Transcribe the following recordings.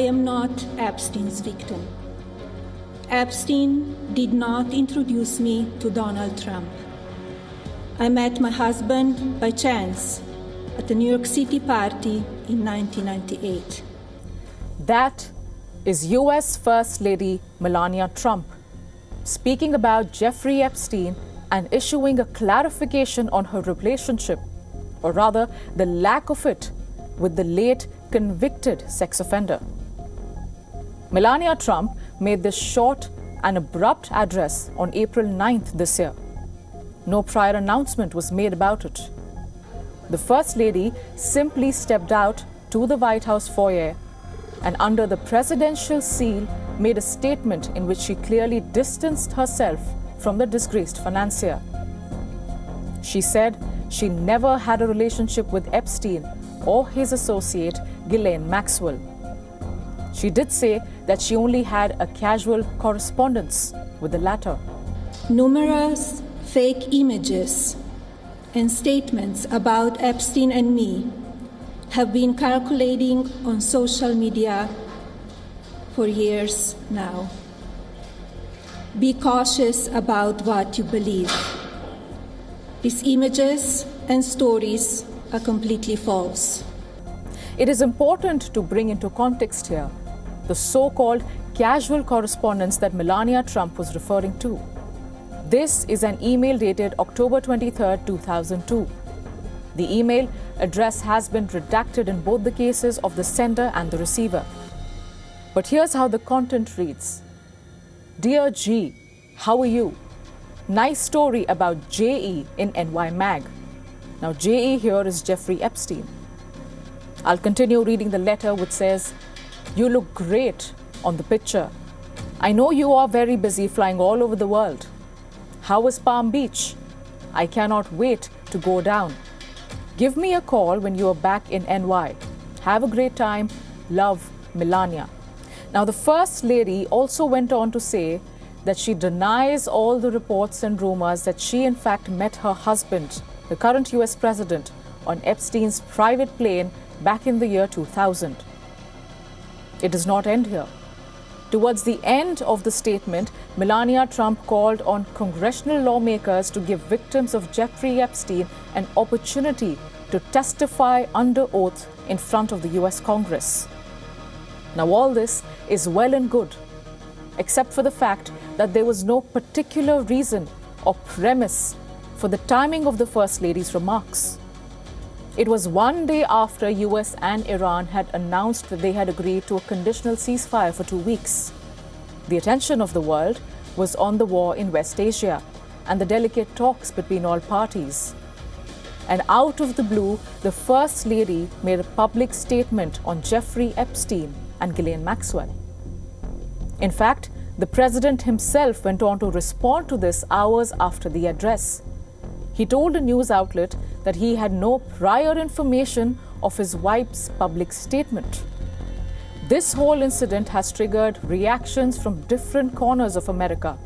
am not Epstein's victim. Epstein did not introduce me to Donald Trump. I met my husband by chance at a New York City party in 1998. That is US First Lady Melania Trump speaking about Jeffrey Epstein and issuing a clarification on her relationship, or rather the lack of it, with the late convicted sex offender. Melania Trump made this short and abrupt address on April 9th this year. No prior announcement was made about it. The First Lady simply stepped out to the White House foyer and under the presidential seal made a statement in which she clearly distanced herself from the disgraced financier. She said she never had a relationship with Epstein or his associate Ghislaine Maxwell. She did say that she only had a casual correspondence with the latter. Numerous fake images and statements about Epstein and me have been circulating on social media for years now. Be cautious about what you believe. These images and stories are completely false. It is important to bring into context here the so-called casual correspondence that Melania Trump was referring to. This is an email dated October 23, 2002. The email address has been redacted in both the cases of the sender and the receiver. But here's how the content reads. Dear G, how are you? Nice story about JE in NY Mag. Now JE here is Jeffrey Epstein. I'll continue reading the letter, which says, you look great on the picture. I know you are very busy flying all over the world. How is Palm Beach? I cannot wait to go down. Give me a call when you are back in NY. Have a great time. Love, Melania. Now, the First Lady also went on to say that she denies all the reports and rumors that she in fact met her husband, the current US president, on Epstein's private plane back in the year 2000. It does not end here. Towards the end of the statement, Melania Trump called on congressional lawmakers to give victims of Jeffrey Epstein an opportunity to testify under oath in front of the US Congress. Now, all this is well and good, except for the fact that there was no particular reason or premise for the timing of the First Lady's remarks. It was one day after US and Iran had announced that they had agreed to a conditional ceasefire for 2 weeks. The attention of the world was on the war in West Asia and the delicate talks between all parties. And out of the blue, the First Lady made a public statement on Jeffrey Epstein and Ghislaine Maxwell. In fact, the president himself went on to respond to this hours after the address. He told a news outlet that he had no prior information of his wife's public statement. This whole incident has triggered reactions from different corners of America,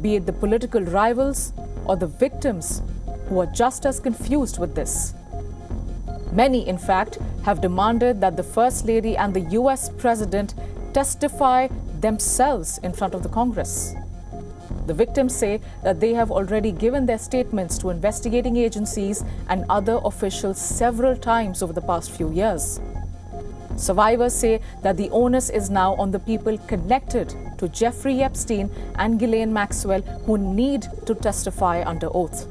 be it the political rivals or the victims who are just as confused with this. Many, in fact, have demanded that the First Lady and the US President testify themselves in front of the Congress. The victims say that they have already given their statements to investigating agencies and other officials several times over the past few years. Survivors say that the onus is now on the people connected to Jeffrey Epstein and Ghislaine Maxwell who need to testify under oath.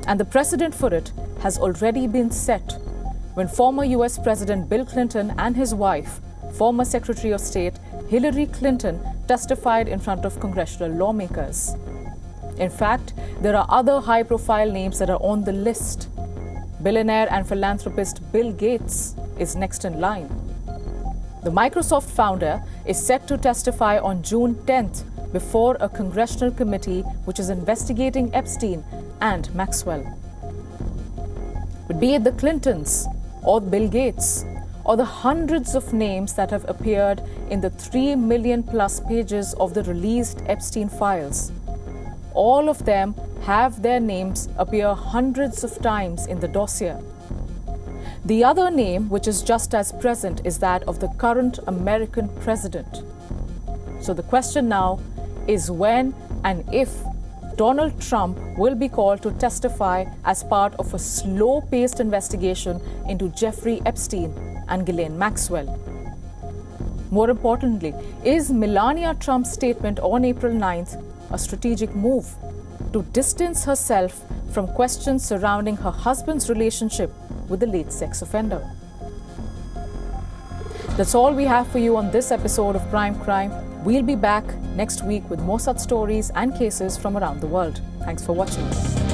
And the precedent for it has already been set when former US President Bill Clinton and his wife, former Secretary of State Hillary Clinton, testified in front of congressional lawmakers. In fact, there are other high-profile names that are on the list. Billionaire and philanthropist Bill Gates is next in line. The Microsoft founder is set to testify on June 10th before a congressional committee which is investigating Epstein and Maxwell. But be it the Clintons or Bill Gates, or the hundreds of names that have appeared in the 3 million plus pages of the released Epstein files, all of them have their names appear hundreds of times in the dossier. The other name, which is just as present, is that of the current American president. So the question now is when and if Donald Trump will be called to testify as part of a slow-paced investigation into Jeffrey Epstein and Ghislaine Maxwell. More importantly, is Melania Trump's statement on April 9th a strategic move to distance herself from questions surrounding her husband's relationship with the late sex offender? That's all we have for you on this episode of Prime Crime. We'll be back next week with more such stories and cases from around the world. Thanks for watching.